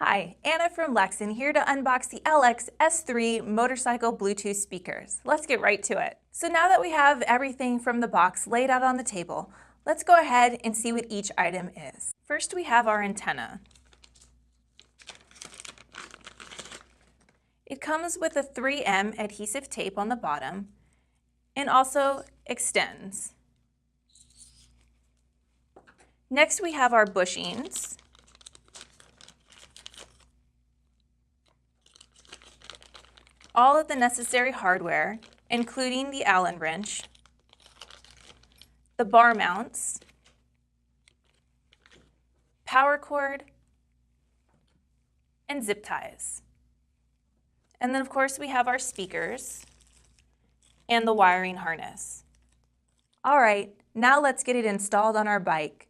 Hi, Anna from Lexin here to unbox the LX-S3 motorcycle Bluetooth speakers. Let's get right to it. So now that we have everything from the box laid out on the table, let's go ahead and see what each item is. First we have our antenna. It comes with a 3M adhesive tape on the bottom and also extends. Next we have our bushings. All of the necessary hardware, including the Allen wrench, the bar mounts, power cord, and zip ties. And then of course we have our speakers and the wiring harness. All right, now let's get it installed on our bike.